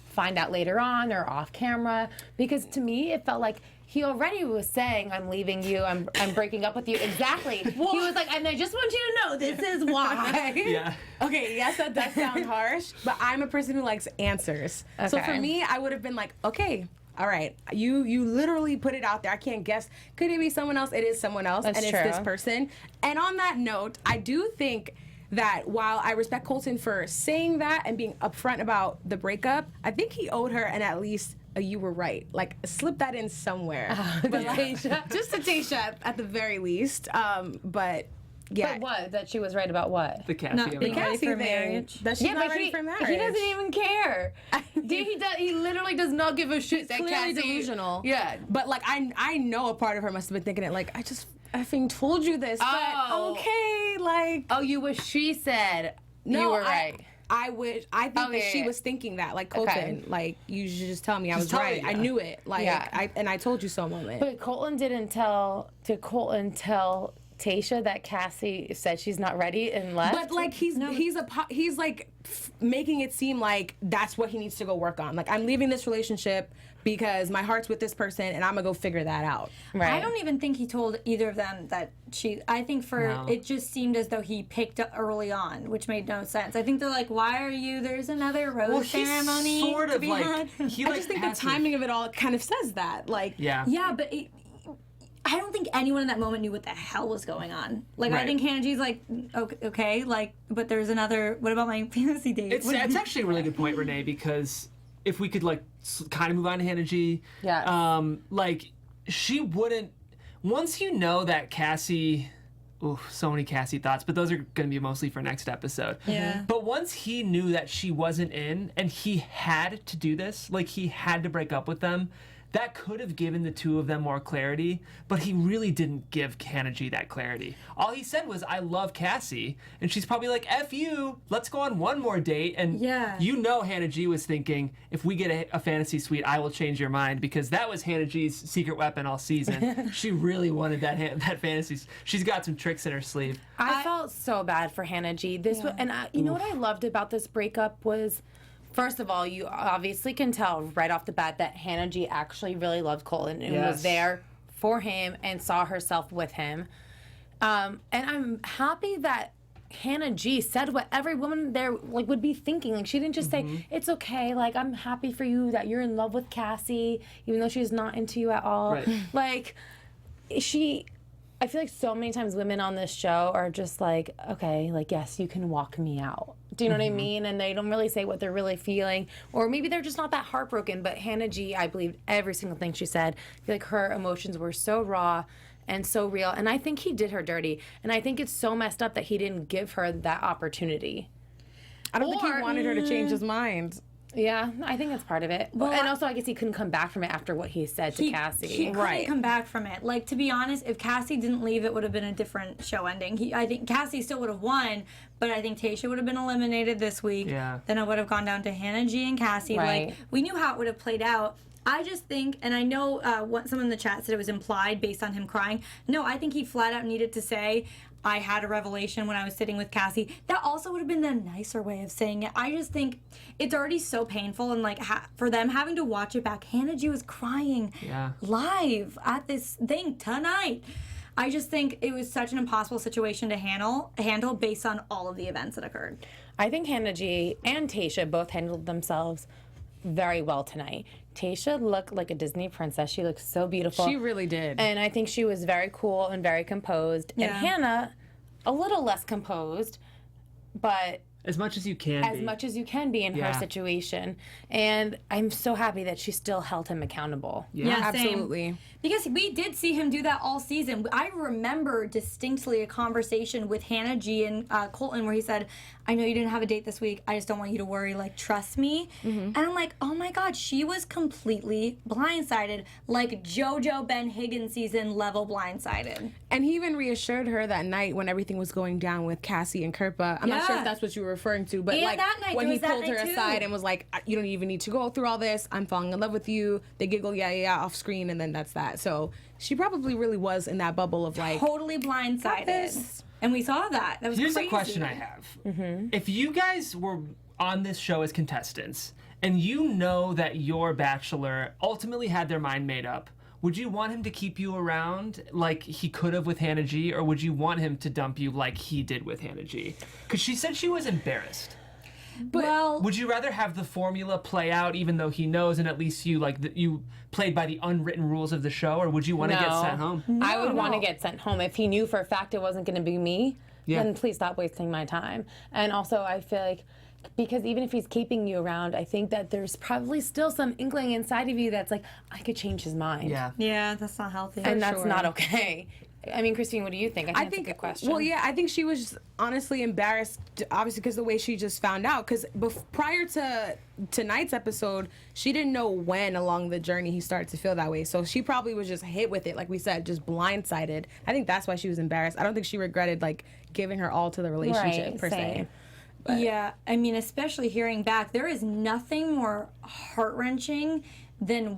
A: find out later on or off camera? Because to me, it felt like he already was saying, I'm leaving you, I'm breaking up with you. Exactly. He was like, and I just want you to know this is why.
C: Yeah.
E: Okay, yes, that does sound harsh, but I'm a person who likes answers. So
A: Okay.
E: for me, I would have been like, okay, all right, you literally put it out there. I can't guess. Could it be someone else? It is someone else,
A: That's
E: and
A: true.
E: it's this person. And on that note, I do think that while I respect Colton for saying that and being upfront about the breakup, I think he owed her an at least a you were right. Like, slip that in somewhere. But like, just to Tayshia at the very least. But yeah.
A: But what? That she was right about what?
C: The Cassie.
D: Not
C: and
D: being
C: the-
D: ready
E: Cassie
D: for
E: thing,
D: marriage.
E: that she's not ready for marriage.
A: He doesn't even care. Dude, he literally does not give a shit. That
E: Clearly
A: Cassie,
E: delusional.
A: Yeah.
E: But like I know a part of her must have been thinking it like, I just effing told you this.
A: Oh.
E: But okay, like
A: Oh, you wish she said
E: no,
A: you were right.
E: I think
A: Oh,
E: that
A: yeah,
E: she
A: yeah.
E: was thinking that, like Colton,
A: Okay.
E: like you should just tell me I was
C: Just tell
E: right.
C: me,
E: I
C: yeah.
E: knew it. Like
A: Yeah.
E: I told you so moment.
A: But Colton didn't tell. Did Colton tell Tayshia that Cassie said she's not ready and left?
E: But like he's like making it seem like that's what he needs to go work on. Like, I'm leaving this relationship because my heart's with this person and I'm gonna go figure that out.
A: right.
D: I don't even think he told either of them that I think
C: No.
D: it just seemed as though he picked up early on, which made no sense. I think they're like, why are you, there's another rose
C: Well, he's
D: ceremony
C: sort
D: to
C: of
D: be
C: like,
D: had.
C: he
E: I
C: like
E: just think
C: passive.
E: the timing of it all kind of says that. Like
C: Yeah.
D: Yeah, but I don't think anyone in that moment knew what the hell was going on. Like, I
C: Right.
D: think Hannah G's like, okay, like, but there's another, what about my fantasy date?
C: It's actually a really good point, Renee, because if we could like kind of move on to Hannah G,
A: Yes.
C: like she wouldn't. Once you know that Cassie, so many Cassie thoughts, but those are going to be mostly for next episode.
D: Yeah.
C: But once he knew that she wasn't in, and he had to do this, like he had to break up with them. That could have given the two of them more clarity, but he really didn't give Hannah G that clarity. All he said was, I love Cassie. And she's probably like, F you, let's go on one more date. And
D: Yeah.
C: you know Hannah G was thinking, if we get a fantasy suite, I will change your mind, because that was Hannah G's secret weapon all season. She really wanted that fantasy. She's got some tricks in her sleeve.
A: I felt so bad for Hannah G. This was, and you know what I loved about this breakup was, first of all, you obviously can tell right off the bat that Hannah G actually really loved Colton and
C: Yes.
A: was there for him and saw herself with him. And I'm happy that Hannah G said what every woman there like would be thinking. Like, she didn't just say, it's okay, like, I'm happy for you that you're in love with Cassie, even though she's not into you at all.
C: Right.
A: Like, I feel like so many times women on this show are just like, okay, like, yes, you can walk me out. Do you know what I mean? And they don't really say what they're really feeling. Or maybe they're just not that heartbroken. But Hannah G, I believed every single thing she said. I feel like her emotions were so raw and so real. And I think he did her dirty. And I think it's so messed up that he didn't give her that opportunity.
E: I don't think
A: Or-
E: he wanted her to change his mind.
A: Yeah, I think that's part of it.
D: Well,
A: and also, I guess he couldn't come back from it after what he said to Cassie.
D: He couldn't
E: Right.
D: come back from it. Like, to be honest, if Cassie didn't leave, it would have been a different show ending. I think Cassie still would have won, but I think Tayshia would have been eliminated this week.
C: Yeah.
D: Then it would have gone down to Hannah G and Cassie.
A: Right.
D: Like, we knew how it would have played out. I just think, and I know someone in the chat said it was implied based on him crying. No, I think he flat out needed to say, I had a revelation when I was sitting with Cassie. That also would have been the nicer way of saying it. I just think it's already so painful, and like for them having to watch it back, Hannah G was crying
C: Yeah.
D: live at this thing tonight. I just think it was such an impossible situation to handle based on all of the events that occurred.
A: I think Hannah G and Tayshia both handled themselves very well tonight. Tayshia looked like a Disney princess. She looked so beautiful.
E: She really did.
A: And I think she was very cool and very composed.
D: Yeah.
A: And Hannah, a little less composed, but
C: As much as you can
A: as much as you can be in her situation. And I'm so happy that she still held him accountable.
D: Yeah, same.
E: absolutely.
D: Because we did see him do that all season. I remember distinctly a conversation with Hannah G and Colton where he said, I know you didn't have a date this week. I just don't want you to worry. Like, trust me. And I'm like, oh my God, she was completely blindsided. Like JoJo Ben Higgins season level blindsided.
E: And he even reassured her that night when everything was going down with Cassie and Kirpa. I'm not sure if that's what you were referring to, but
D: And
E: like
D: that night,
E: when
D: there
E: he
D: was that
E: pulled her
D: night, too.
E: aside and was like, you don't even need to go through all this. I'm falling in love with you. They giggle, yeah, off screen, and then that's that. So she probably really was in that bubble of like,
D: Totally blindsided. And we saw that. That was
C: Here's
D: crazy.
C: a question I have. If you guys were on this show as contestants, and you know that your bachelor ultimately had their mind made up, would you want him to keep you around like he could have with Hannah G, or would you want him to dump you like he did with Hannah G? Because she said she was embarrassed.
D: Well,
C: Would you rather have the formula play out even though he knows and at least you you played by the unwritten rules of the show, or would you want to get
A: No.
C: sent home?
A: I would want to get sent home. If he knew for a fact it wasn't going to be me, then please stop wasting my time. And also, I feel like, because even if he's keeping you around, I think that there's probably still some inkling inside of you that's like, I could change his mind.
D: yeah, that's not healthy.
A: And that's not okay. I mean, Christine, what do you think? I think that's a good question.
E: well, yeah, I think she was honestly embarrassed, obviously, because the way she just found out. Because prior to tonight's episode, she didn't know when along the journey he started to feel that way. So she probably was just hit with it, like we said, just blindsided. I think that's why she was embarrassed. I don't think she regretted like giving her all to the relationship per se.
D: Yeah, I mean, especially hearing back, there is nothing more heart-wrenching than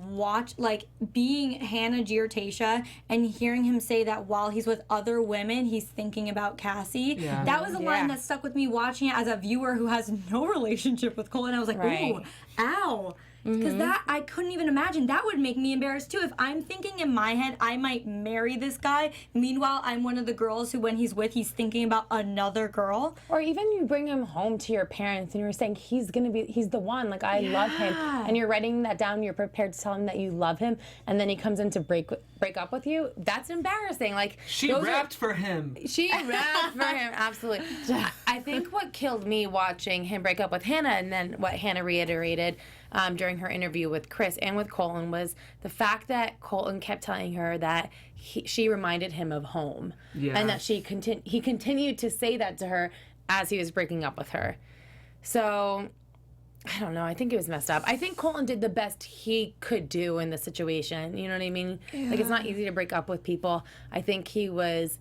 D: being Hannah G or Tayshia and hearing him say that while he's with other women, he's thinking about Cassie.
C: Yeah.
D: That was a line that stuck with me watching it as a viewer who has no relationship with Colton. I was like, ooh, ow. Because that, I couldn't even imagine. That would make me embarrassed too. If I'm thinking in my head, I might marry this guy. Meanwhile, I'm one of the girls who, when he's with, he's thinking about another girl.
A: Or even you bring him home to your parents and you're saying he's the one, like I love him, and you're writing that down, you're prepared to tell him that you love him, and then he comes in to break up with you. That's embarrassing. Like,
C: She rapped for him.
A: She rapped for him, absolutely. I think what killed me watching him break up with Hannah, and then what Hannah reiterated during her interview with Chris and with Colton, was the fact that Colton kept telling her that she reminded him of home, and that he continued to say that to her as he was breaking up with her. So I don't know. I think it was messed up. I think Colton did the best he could do in the situation. You know what I mean? Yeah. Like, it's not easy to break up with people. I think he was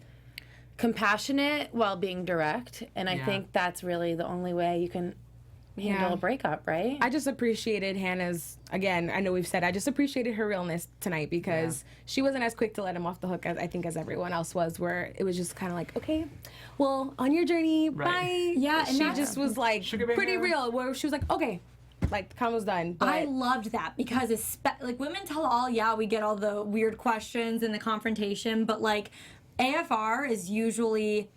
A: compassionate while being direct, and I think that's really the only way you can handle a breakup, right?
E: I just appreciated Hannah's, again, I know we've said, I just appreciated her realness tonight because she wasn't as quick to let him off the hook as I think as everyone else was, where it was just kind of like, okay, well, on your journey, bye.
D: Yeah, and
E: she just was like pretty real, where she was like, okay, like the convo's done. But
D: I loved that because like Women Tell All, we get all the weird questions and the confrontation, but like AFR is usually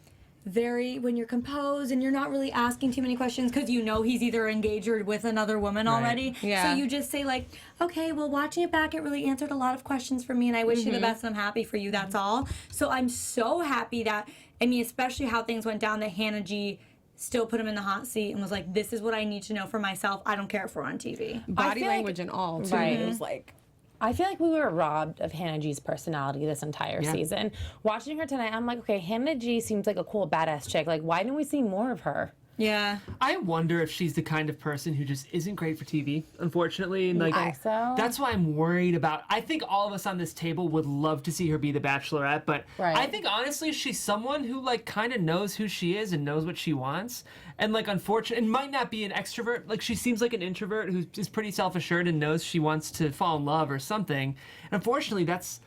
D: very, when you're composed and you're not really asking too many questions because you know he's either engaged or with another woman already.
E: Yeah.
D: So you just say like, okay, well, watching it back, it really answered a lot of questions for me and I wish you the best and I'm happy for you, that's all. So I'm so happy that, I mean, especially how things went down, that Hannah G still put him in the hot seat and was like, this is what I need to know for myself. I don't care if we're on TV.
E: Body language and all, too.
A: Right.
E: It was like...
A: I feel like we were robbed of Hannah G's personality this entire season. Watching her tonight, I'm like, okay, Hannah G seems like a cool, badass chick. Like, why didn't we see more of her?
D: Yeah.
C: I wonder if she's the kind of person who just isn't great for TV, unfortunately. And like,
A: I think so.
C: That's why I'm worried about. I think all of us on this table would love to see her be the Bachelorette, but I think honestly she's someone who like kind of knows who she is and knows what she wants. And like, unfortunately, and might not be an extrovert. Like, she seems like an introvert who is pretty self-assured and knows she wants to fall in love or something. And unfortunately, that's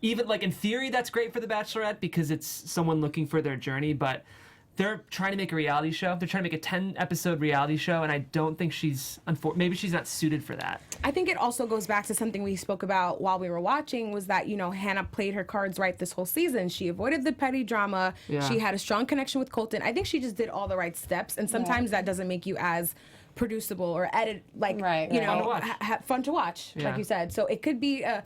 C: even like in theory that's great for the Bachelorette because it's someone looking for their journey, but they're trying to make a reality show. They're trying to make a 10-episode reality show, and I don't think maybe she's not suited for that.
E: I think it also goes back to something we spoke about while we were watching, was that, you know, Hannah played her cards right this whole season. She avoided the petty drama. Yeah. She had a strong connection with Colton. I think she just did all the right steps, and sometimes that doesn't make you as producible or edit, like,
A: Right,
E: you
A: right.
E: know,
C: Fun to watch.
E: fun to watch,
C: Yeah.
E: like you said. So it could be a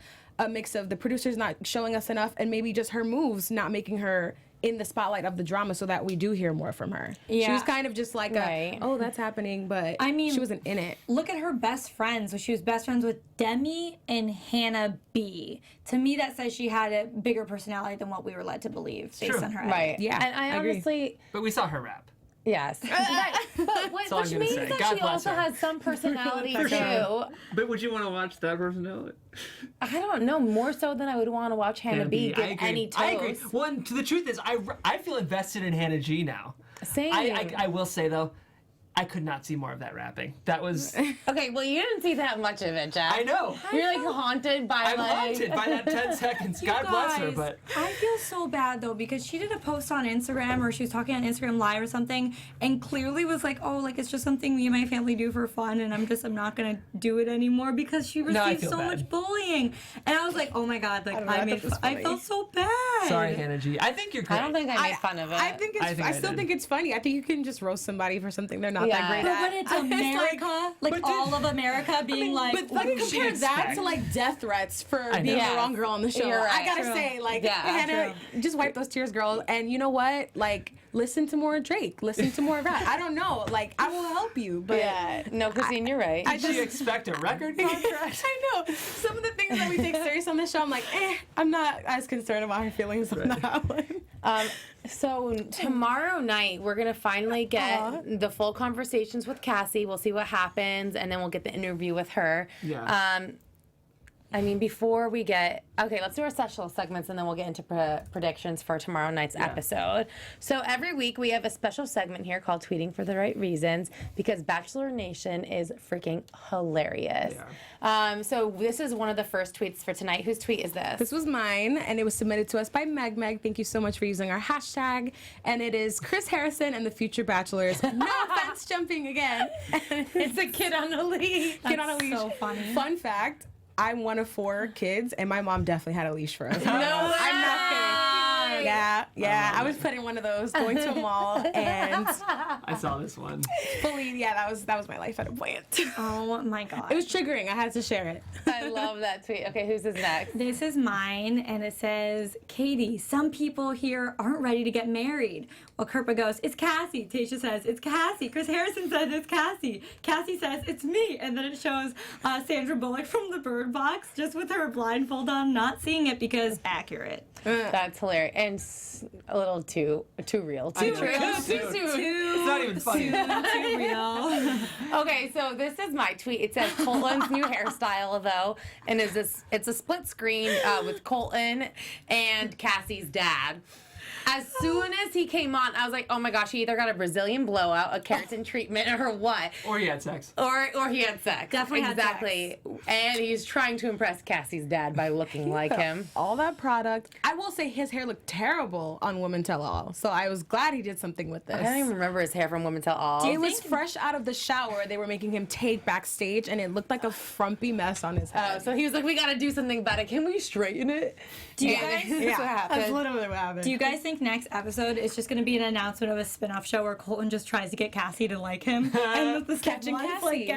E: mix of the producers not showing us enough and maybe just her moves not making her in the spotlight of the drama so that we do hear more from her. She
D: Yeah.
E: was kind of just like,
A: Right.
E: oh, that's happening, but
D: I mean,
E: she wasn't in it.
D: Look at her best friends. So she was best friends with Demi and Hannah B. To me, that says she had a bigger personality than what we were led to believe based
C: True.
D: on her.
A: Right.
E: Yeah,
A: And I
E: agree.
A: honestly,
C: But we saw her rap.
A: yes. But
C: all I'm
A: which
C: gonna
A: means
C: say.
A: that
C: God
A: she
C: bless
A: also
C: her.
A: has some personality
C: For
A: too.
C: sure. But would you want to watch that personality?
A: I don't know, more so than I would want to watch Hannah B
C: I
A: get
C: agree.
A: any toast.
C: I agree. One, to the truth is, I feel invested in Hannah G now.
A: Same.
C: I will say though, I could not see more of that rapping. That was.
A: Okay, well, you didn't see that much of it, Jeff.
C: I know.
A: You're like haunted by
C: I'm
A: like.
C: haunted by that 10 seconds.
D: You
C: God bless her,
D: guys,
C: but.
D: I feel so bad though because she did a post on Instagram or she was talking on Instagram Live or something and clearly was like, oh, like it's just something me and my family do for fun and I'm not gonna do it anymore because she
C: No, I
D: received
C: feel
D: so
C: bad.
D: much bullying and I was like, oh my god, like
E: don't know, I thought it was
D: I
E: funny.
D: felt so bad.
C: Sorry, Hannah G. I think you're great.
A: I don't think I made fun of it.
E: I think it's.
C: I think
E: I
C: I
E: still
C: did.
E: think it's funny. I think you can just roast somebody for something they're not
A: Yeah.
E: that great
D: But
E: at.
D: when it's America, like
C: but
D: all of America being like,
E: But let me
C: did she
E: compare that
C: expect?
E: to like death threats for
C: I
E: being
C: know.
E: the wrong girl on the show.
A: You're right.
E: I gotta
D: True.
E: say, like,
A: Yeah,
E: Hannah, just wipe those tears, girl. And you know what? Like, listen to more Drake. Listen to more rap. I don't know. Like, I will help you, but
A: Yeah. No, Christine, you're right.
C: Did she expect a record contract?
E: I know some of the things that we take serious on this show. I'm like, I'm not as concerned about her feelings on that one.
A: So tomorrow night we're gonna finally get the full conversations with Cassie. We'll see what happens, and then we'll get the interview with her.
C: Yeah.
A: I mean, before we get let's do our special segments, and then we'll get into predictions for tomorrow night's episode. So every week we have a special segment here called "Tweeting for the Right Reasons" because Bachelor Nation is freaking hilarious. So this is one of the first tweets for tonight. Whose tweet is this?
E: This was mine, and it was submitted to us by Meg. Thank you so much for using our hashtag. And it is Chris Harrison and the future Bachelors. No offense, jumping again.
A: It's a kid on a leash.
E: Kid on a
D: That's
E: leash.
D: so funny.
E: Fun fact. I'm one of 4 kids, and my mom definitely had a leash for us.
A: No
E: I'm not kidding.
A: way.
E: Yeah. I was put in one of those going to a mall, and
C: I saw this one.
E: fully, that was my life at a point.
D: oh my god.
E: It was triggering. I had to share it.
A: I love that tweet. Okay, who's this next?
D: This is mine, and it says, Katie, some people here aren't ready to get married. Well, Kirpa goes, it's Cassie. Tayshia says, it's Cassie. Chris Harrison says, it's Cassie. Cassie says, it's me. And then it shows Sandra Bullock from the Bird Box, just with her blindfold on, not seeing it because accurate.
A: That's hilarious and a little too real. Too
C: know.
A: real.
C: Too soon. It's not even funny.
D: Too real.
A: Okay, so this is my tweet. It says Colton's new hairstyle though, and it's a split screen with Colton and Cassie's dad. As soon as he came on, I was like, oh my gosh, he either got a Brazilian blowout, a keratin treatment, or what?
C: Or he had sex.
A: Or he had sex.
D: Definitely had
A: exactly. And he's trying to impress Cassie's dad by looking like him.
E: All that product. I will say his hair looked terrible on Women Tell All, so I was glad he did something with this.
A: I don't even remember his hair from Women Tell All.
E: It was fresh out of the shower. They were making him take backstage, and it looked like a frumpy mess on his head.
A: So he was like, we gotta do something about it. Can we straighten it?
D: Do you
A: Yeah,
D: guys?
A: that's what happened.
E: That's literally what happened.
D: Do you guys think next episode is just going to be an announcement of a spin-off show where Colton just tries to get Cassie to like him? And with the
E: Catching
D: stepwife,
E: Cassie.
D: like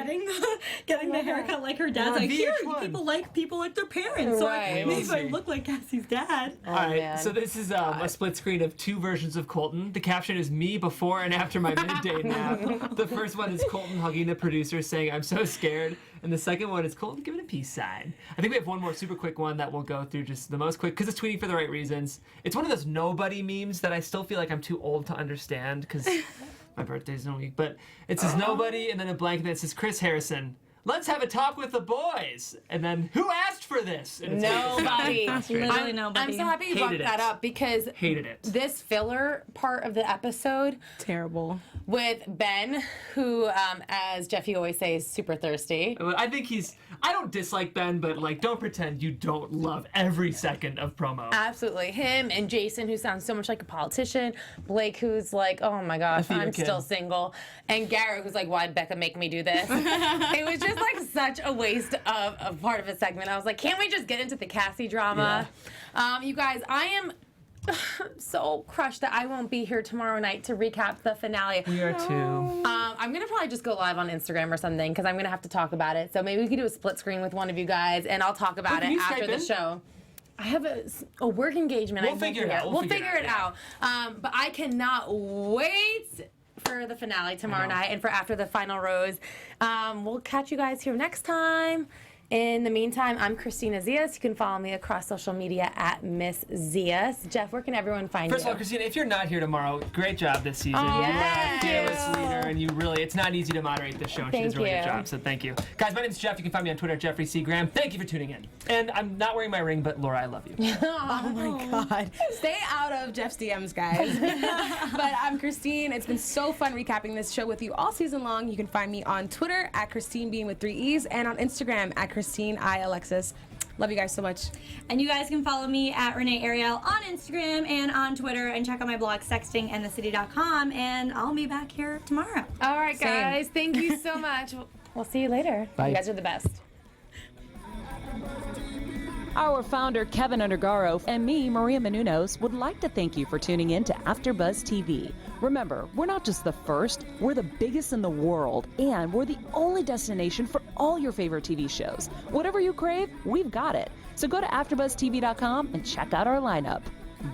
D: getting the haircut like her dad's
C: On
D: like, here,
C: VH1.
D: people like their parents. So
A: Right.
D: maybe
C: We'll
D: I
C: see.
D: look like Cassie's dad.
C: All right,
A: man.
C: so this is a split screen of 2 versions of Colton. The caption is me before and after my midday nap. The first one is Colton hugging the producer saying, I'm so scared. And the second one is Colton giving a peace sign. I think we have one more super quick one that we'll go through just the most quick because it's tweeting for the right reasons. It's one of those nobody memes that I still feel like I'm too old to understand because my birthday's in a week. But it says nobody and then a blank and it says Chris Harrison. Let's have a talk with the boys. And then, who asked for this? And it's
A: Nobody.
D: Literally nobody.
A: I'm so happy you brought
C: Hated
A: that
C: it.
A: up because
C: Hated it.
A: this filler part of the episode
E: Terrible.
A: with Ben, who, as Jeffy always says, is super thirsty.
C: I think I don't dislike Ben, but like, don't pretend you don't love every second of promo.
A: Absolutely. Him and Jason, who sounds so much like a politician. Blake, who's like, oh my gosh,
C: theater
A: I'm
C: kid.
A: still single. And Garrett, who's like, why'd Becca make me do this? It was just like such a waste of a part of a segment. I was like, can't we just get into the Cassie drama? You guys, I am So crushed that I won't be here tomorrow night to recap the finale.
C: We are too.
A: I'm gonna probably just go live on Instagram or something because I'm gonna have to talk about it. So maybe we could do a split screen with one of you guys, and I'll talk about
C: can
A: it
C: you
A: after
C: Skype
A: the
C: in?
A: show. I have a work engagement.
C: We'll figure it out.
A: We'll figure it out. But I cannot wait for the finale tomorrow night and for after the final rose. We'll catch you guys here next time. In the meantime, I'm Kristina Zias. You can follow me across social media at Miss Zias. Jeff, where can everyone find you?
C: First of all, Kristina, if you're not here tomorrow, great job this season.
A: Oh,
C: You're
A: thank
C: a fearless
A: you.
C: leader, and you really, it's not easy to moderate this show. And she does a really
A: Thank
C: good
A: you.
C: job, so thank you. Guys, my name's Jeff. You can find me on Twitter at Jeffrey C. Graham. Thank you for tuning in. And I'm not wearing my ring, but Laura, I love you.
E: Oh my God. Stay out of Jeff's DMs, guys. But I'm Christine. It's been so fun recapping this show with you all season long. You can find me on Twitter at Christine Bean with 3 E's and on Instagram at Christine I Alexis. Love you guys so much.
D: And you guys can follow me at Renee Ariel on Instagram and on Twitter, and check out my blog, sextingandthecity.com, and I'll be back here tomorrow.
A: All right, guys. Thank you so much. We'll see you later.
C: Bye.
A: You guys are the best.
B: Our founder, Keven Undergaro, and me, Maria Menounos, would like to thank you for tuning in to AfterBuzz TV. Remember, we're not just the first, we're the biggest in the world, and we're the only destination for all your favorite TV shows. Whatever you crave, we've got it. So go to AfterBuzzTV.com and check out our lineup.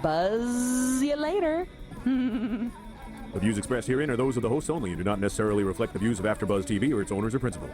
B: Buzz you later.
F: The views expressed herein are those of the hosts only and do not necessarily reflect the views of AfterBuzz TV or its owners or principal.